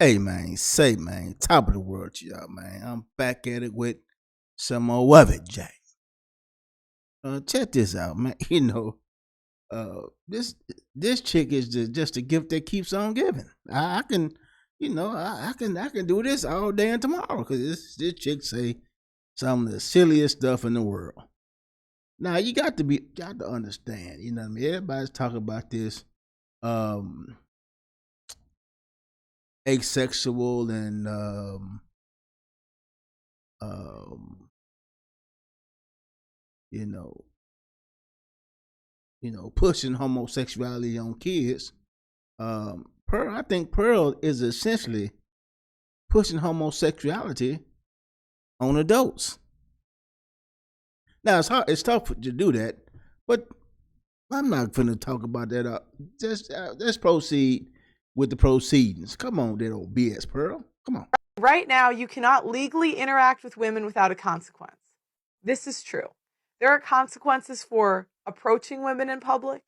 Hey man, say man, top of the world to y'all, man. I'm back at it with some more of it, Jack. Check this out, man. This chick is just a gift that keeps on giving. I can, I can do this all day and tomorrow because this chick say some of the silliest stuff in the world. Now you got to understand, you know what I mean. Everybody's talking about this um asexual and um you know pushing homosexuality on kids. I think Pearl is essentially pushing homosexuality on adults. Now it's hard, it's tough to do that, but I'm not going to talk about that. Just let's proceed with the proceedings. Come on, that old BS, Pearl. Come on. Right now, you cannot legally interact with women without a consequence. This is true. There are consequences for approaching women in public.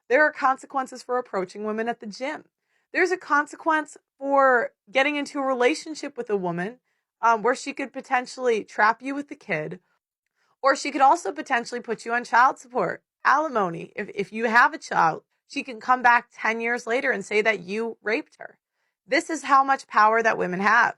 There are consequences for approaching women at the gym. There's a consequence for getting into a relationship with a woman where she could potentially trap you with the kid, or she could also potentially put you on child support, alimony. If you have a child, she can come back 10 years later and say that you raped her. This is how much power that women have.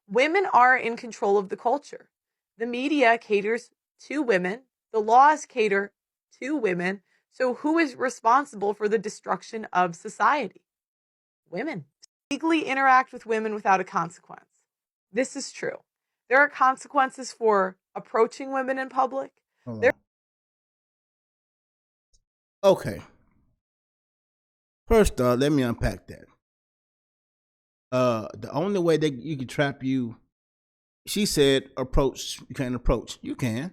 Women are in control of the culture. The media caters to women, the laws cater to women. So, who is responsible for the destruction of society? Women. Legally interact with women without a consequence. This is true. There are consequences for approaching women in public. Hold There on. Okay. First off, let me unpack that. The only way that you can trap you, she said, approach. You can't approach. You can,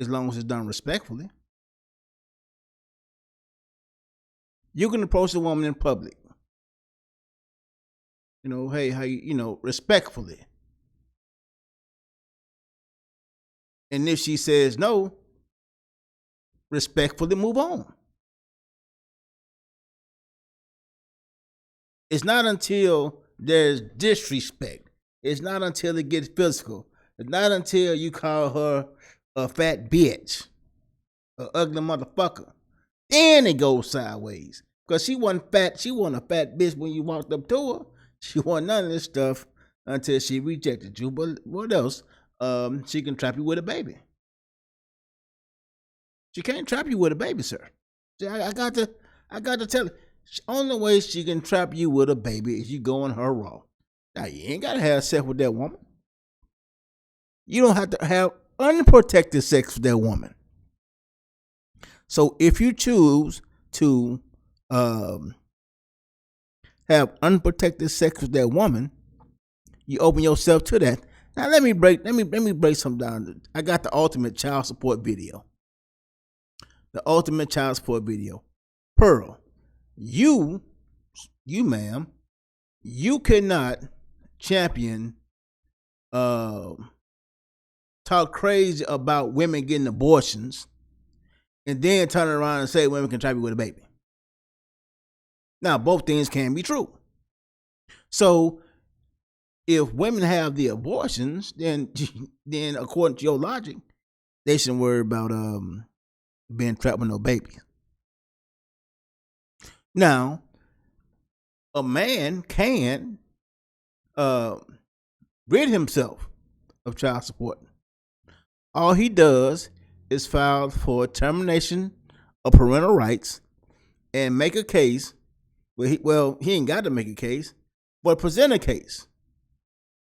as long as it's done respectfully. You can approach a woman in public. Hey, how respectfully. And if she says no, respectfully move on. It's not until there's disrespect. It's not until it gets physical. It's not until you call her a fat bitch, a ugly motherfucker. Then it goes sideways. Because she wasn't fat. She wasn't a fat bitch when you walked up to her. She wasn't none of this stuff until she rejected you. But what else? She can trap you with a baby. She can't trap you with a baby, sir. See, I got to tell you. Only way she can trap you with a baby is you going her raw. Now you ain't gotta have sex with that woman. You don't have to have unprotected sex with that woman. So if you choose to have unprotected sex with that woman, you open yourself to that. Now let me break something down. I got the ultimate child support video. The ultimate child support video. Pearl, you, ma'am, you cannot champion uh talk crazy about women getting abortions and then turn around and say women can trap you with a baby. Now both things can be true. So if women have the abortions, then then according to your logic, they shouldn't worry about being trapped with no baby. Now, a man can uh rid himself of child support. All he does is file for termination of parental rights and make a case. He ain't got to make a case, but present a case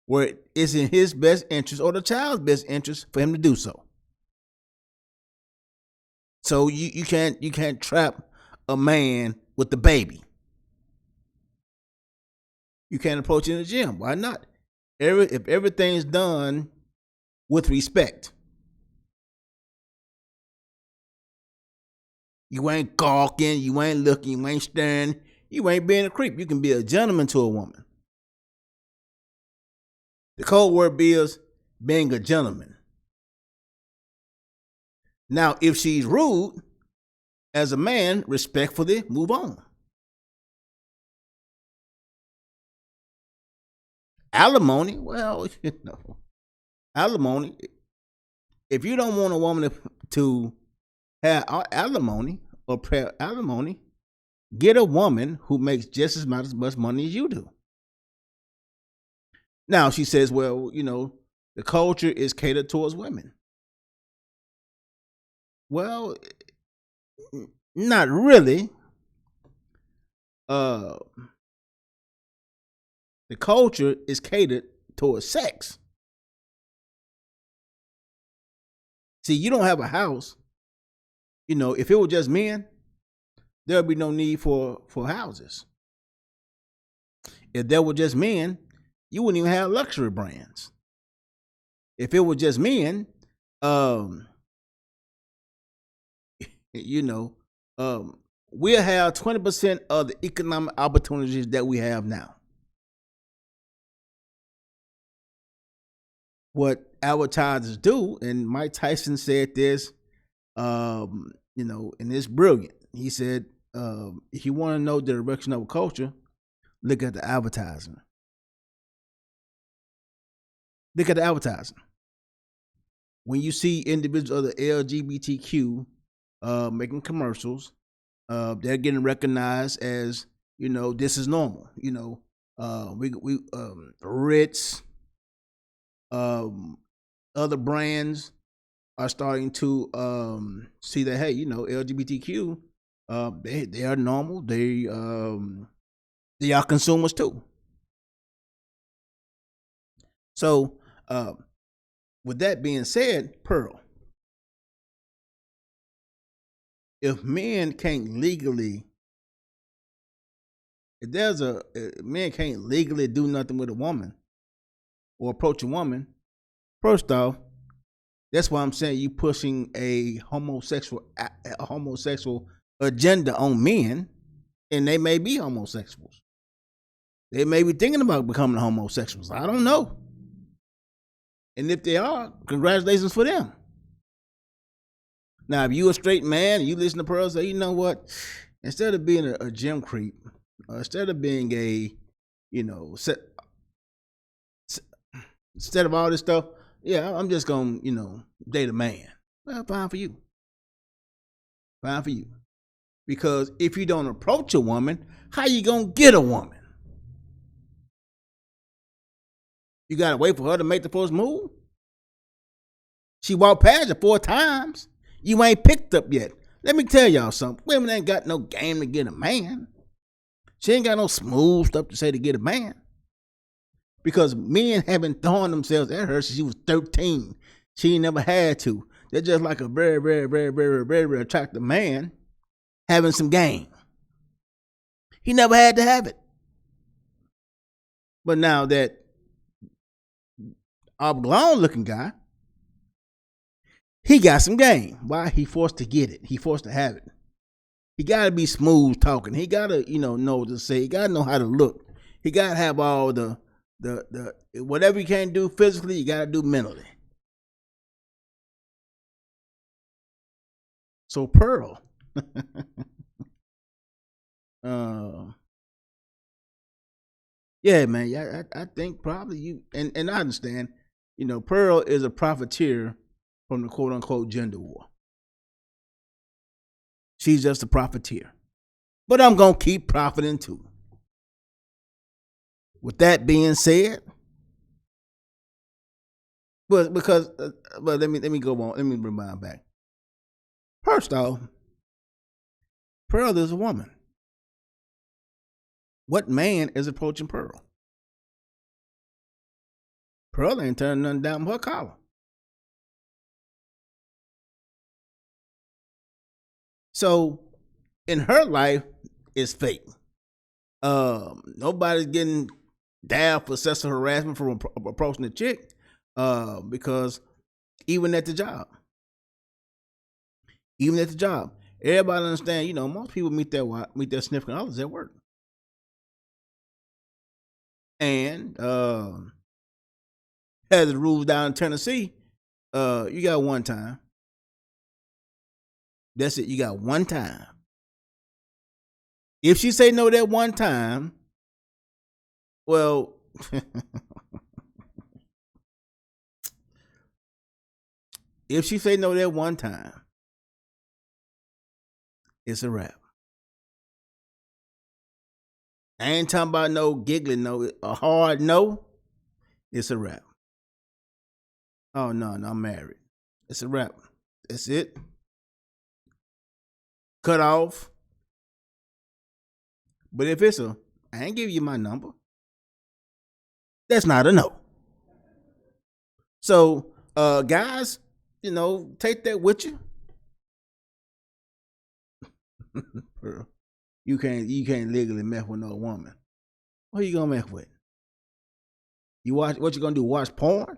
where it is in his best interest or the child's best interest for him to do so. So you can't trap a man with the baby. You can't approach in the gym. Why not? If everything's done with respect, you ain't gawking, you ain't looking, you ain't staring, you ain't being a creep. You can be a gentleman to a woman. The code word is being a gentleman. Now, if she's rude, as a man, respectfully move on. Alimony, well, alimony. If you don't want a woman to have alimony or pay alimony, get a woman who makes just as much money as you do. Now she says, well, the culture is catered towards women. Well, not really. The culture is catered towards sex. See, you don't have a house. If it were just men, there would be no need for houses. If there were just men, you wouldn't even have luxury brands. If it were just men, we'll have 20% of the economic opportunities that we have now. What advertisers do, and Mike Tyson said this, and it's brilliant. He said, if you want to know the direction of a culture, look at the advertising. Look at the advertising. When you see individuals of the LGBTQ making commercials, they're getting recognized as, this is normal. Ritz, other brands are starting to see that, hey, LGBTQ, they are normal. They are consumers too. So, with that being said, Pearl, if men can't legally, men can't legally do nothing with a woman or approach a woman, first off, that's why I'm saying you pushing a homosexual agenda on men, and they may be homosexuals. They may be thinking about becoming homosexuals. I don't know. And if they are, congratulations for them. Now, if you a straight man and you listen to Pearl, say, you know what? Instead of being a gym creep, instead of being instead of all this stuff, I'm just going to, date a man. Well, fine for you. Fine for you. Because if you don't approach a woman, how you going to get a woman? You got to wait for her to make the first move? She walked past you 4 times. You ain't picked up yet. Let me tell y'all something. Women ain't got no game to get a man. She ain't got no smooth stuff to say to get a man. Because men haven't thrown themselves at her since she was 13. She ain't never had to. They're just like a very, very, very, very, very, very attractive man having some game. He never had to have it. But now that oblong looking guy, he got some game. Why? He forced to get it. He forced to have it. He got to be smooth talking. He got to, know what to say. He got to know how to look. He got to have all the whatever you can't do physically, you got to do mentally. So Pearl, yeah, man. Yeah, I think probably you and I understand. Pearl is a profiteer from the quote unquote gender war. She's just a profiteer, but I'm gonna keep profiting too. With that being said, but let me go on. Let me remind back. First off, Pearl is a woman. What man is approaching Pearl? Pearl ain't turning nothing down from her collar. So, in her life, it's fake. Nobody's getting down for sexual harassment from approaching a chick, because even at the job, everybody understand. Most people meet their significant others at work, and as the rules down in Tennessee, you got one time. That's it. You got one time. If she say no that one time, well, If she say no that one time, it's a wrap. I ain't talking about no giggling no. A hard no, it's a wrap. Oh no, I'm married. It's a wrap. That's it. Cut off. But if it's a, I ain't give you my number. That's not a no. So, guys, take that with you. You can't legally mess with no woman. What you gonna mess with? What you gonna do? Watch porn?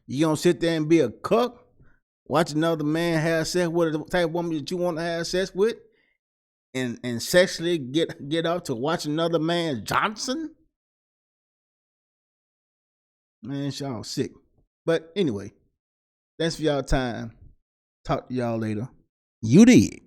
You gonna sit there and be a cuck? Watch another man have sex with the type of woman that you want to have sex with? And sexually get up to watch another man Johnson? Man, y'all sick. But anyway, thanks for y'all time. Talk to y'all later. You did.